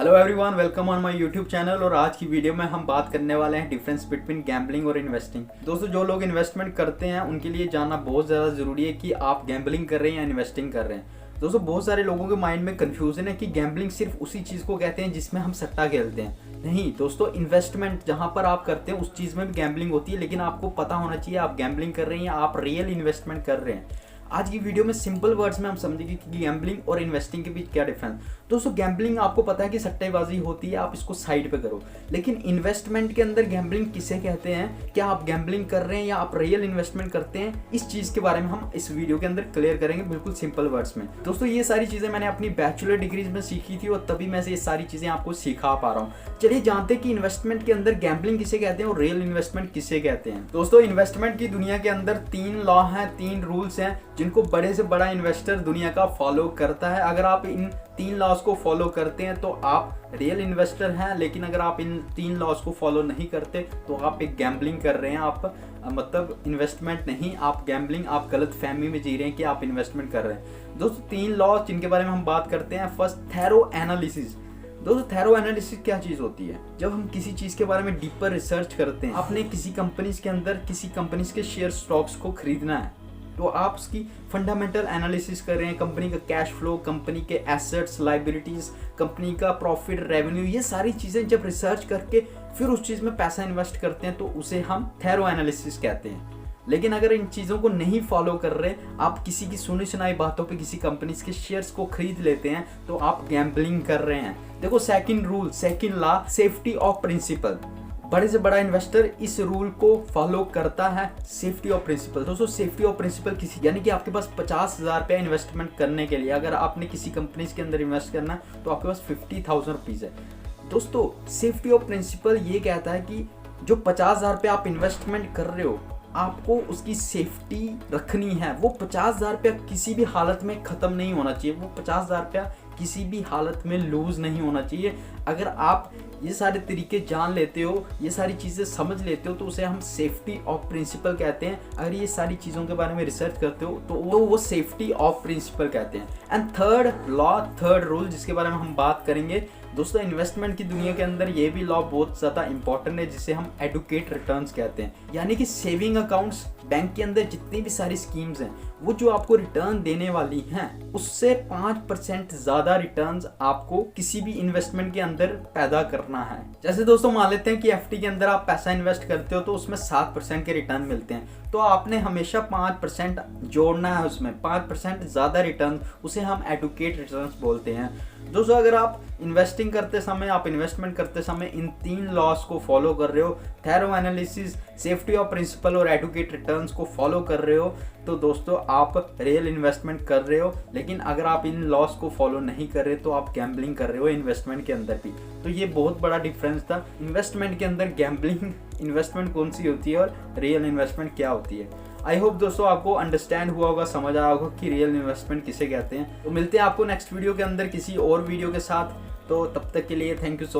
Hello everyone, welcome on my YouTube channel. और आज की वीडियो में हम बात करने वाले हैं डिफरेंस बिटवीन गैम्बलिंग और इन्वेस्टिंग। दोस्तों, जो लोग इन्वेस्टमेंट करते हैं उनके लिए जानना बहुत ज़्यादा ज़रूरी है कि आप गैम्बलिंग कर रहे हैं या इन्वेस्टिंग कर रहे हैं। दोस्तों, बहुत सारे लोगों के माइंड में कन्फ्यूजन है कि गैम्बलिंग सिर्फ उसी चीज़ को कहते हैं जिसमें हम सट्टा खेलते हैं। नहीं दोस्तों, इन्वेस्टमेंट जहाँ पर आप करते हैं उस चीज़ में भी गैम्बलिंग होती है, लेकिन आपको पता होना चाहिए आप गैम्बलिंग कर रहे हैं या आप रियल इन्वेस्टमेंट कर रहे हैं। आज की वीडियो में सिंपल वर्ड्स में हम समझेंगे कि गैम्बलिंग और इन्वेस्टिंग के बीच क्या डिफरेंस। दोस्तों, गैम्बलिंग आपको पता है कि सट्टेबाजी होती है, आप इसको साइड पे करो। लेकिन इन्वेस्टमेंट के अंदर गैम्बलिंग किसे कहते हैं, क्या आप गैम्बलिंग कर रहे हैं या आप रियल इन्वेस्टमेंट करते हैं, इस चीज़ के बारे में हम इस वीडियो के अंदर क्लियर करेंगे बिल्कुल सिंपल वर्ड्स में। दोस्तों, ये सारी चीज़ें मैंने अपनी बैचलर डिग्रीज में सीखी थी और तभी मैं ये सारी चीज़ें आपको सिखा पा रहा हूँ। चलिए जानते हैं कि इन्वेस्टमेंट के अंदर गैम्बलिंग किसे कहते हैं और रियल इन्वेस्टमेंट किसे कहते हैं। दोस्तों, इन्वेस्टमेंट की दुनिया के अंदर 3 लॉ हैं, 3 रूल्स हैं जिनको बड़े से बड़ा इन्वेस्टर दुनिया का फॉलो करता है। अगर आप इन 3 लॉज को फॉलो करते हैं तो आप रियल इन्वेस्टर हैं, लेकिन अगर आप इन 3 लॉज को फॉलो नहीं करते तो आप एक गैम्बलिंग कर रहे हैं। आप मतलब इन्वेस्टमेंट नहीं, आप गैम्बलिंग, आप गलत फहमी में जी रहे हैं कि आप इन्वेस्टमेंट कर रहे हैं। दोस्तों, 3 लॉज जिनके बारे में हम बात करते हैं। First, thorough analysis. दोस्तों, थैरो एनालिसिस क्या चीज़ होती है? जब हम किसी चीज़ के बारे में डीपर रिसर्च करते हैं, आपने किसी कंपनीज के अंदर किसी कंपनीज के शेयर स्टॉक्स को खरीदना है तो आप उसकी फंडामेंटल एनालिसिस कर रहे हैं, कंपनी का कैश फ्लो, कंपनी के एसेट्स, लाइबिलिटीज, कंपनी का प्रॉफिट, रेवेन्यू, ये सारी चीज़ें जब रिसर्च करके फिर उस चीज़ में पैसा इन्वेस्ट करते हैं तो उसे हम थैरो एनालिसिस कहते हैं। लेकिन अगर इन चीज़ों को नहीं फॉलो कर रहे, आप किसी की सुनी सुनाई बातों पे किसी कंपनी के शेयर्स को खरीद लेते हैं तो आप गैम्बलिंग कर रहे हैं। देखो, second rule, second law, safety of principle. बड़े से बड़ा इन्वेस्टर इस रूल को फॉलो करता है, सेफ्टी ऑफ प्रिंसिपल। दोस्तों, सेफ्टी ऑफ प्रिंसिपल किसी, यानी कि आपके पास 50,000 रुपया इन्वेस्टमेंट करने के लिए अगर आपने किसी कंपनी के अंदर इन्वेस्ट करना है तो आपके पास 50,000 रुपीज़ है। दोस्तों, सेफ्टी ऑफ प्रिंसिपल ये कहता है कि जो 50,000 रुपया आप इन्वेस्टमेंट कर रहे हो, आपको उसकी सेफ्टी रखनी है। वो 50,000 रुपया किसी भी हालत में ख़त्म नहीं होना चाहिए, वो 50,000 रुपया किसी भी हालत में लूज नहीं होना चाहिए। अगर आप ये सारे तरीके जान लेते हो, ये सारी चीज़ें समझ लेते हो तो उसे हम सेफ्टी ऑफ प्रिंसिपल कहते हैं। अगर ये सारी चीज़ों के बारे में रिसर्च करते हो तो वो सेफ्टी ऑफ प्रिंसिपल कहते हैं। And third law, third rule जिसके बारे में हम बात करेंगे, दोस्तों, इन्वेस्टमेंट की दुनिया के अंदर ये भी लॉ बहुत ज़्यादा इंपॉर्टेंट है जिसे हम एडुकेट रिटर्न्स कहते हैं। यानी कि सेविंग अकाउंट्स, बैंक के अंदर जितनी भी सारी स्कीम्स हैं वो जो आपको रिटर्न देने वाली हैं उससे 5% ज़्यादा रिटर्न्स आपको किसी भी इन्वेस्टमेंट के अंदर पैदा करना है। जैसे दोस्तों, मान लेते हैं कि एफडी के अंदर आप पैसा इन्वेस्ट करते हो तो उसमें 7% के रिटर्न मिलते हैं, तो आपने हमेशा 5% जोड़ना है, उसमें 5% ज़्यादा रिटर्न, उसे हम एडुकेट रिटर्न्स बोलते हैं। दोस्तों, अगर आप इन्वेस्टिंग करते समय, आप इन्वेस्टमेंट करते समय इन 3 लॉस को फॉलो कर रहे हो, थैरो एनालिसिस, सेफ्टी ऑफ प्रिंसिपल और एडुकेट रिटर्न्स को फॉलो कर रहे हो, तो दोस्तों आप रियल इन्वेस्टमेंट कर रहे हो। लेकिन अगर आप इन लॉस को फॉलो नहीं कर रहे तो आप गैम्बलिंग कर रहे हो इन्वेस्टमेंट के अंदर भी। तो ये बहुत बड़ा डिफरेंस था, इन्वेस्टमेंट के अंदर गैम्बलिंग इन्वेस्टमेंट कौन सी होती है और रियल इन्वेस्टमेंट क्या होती है। आई होप दोस्तों आपको अंडरस्टैंड हुआ होगा, समझ आया होगा कि रियल इन्वेस्टमेंट किसे कहते हैं। तो मिलते हैं आपको नेक्स्ट वीडियो के अंदर किसी और वीडियो के साथ। तो तब तक के लिए थैंक यू सो मच।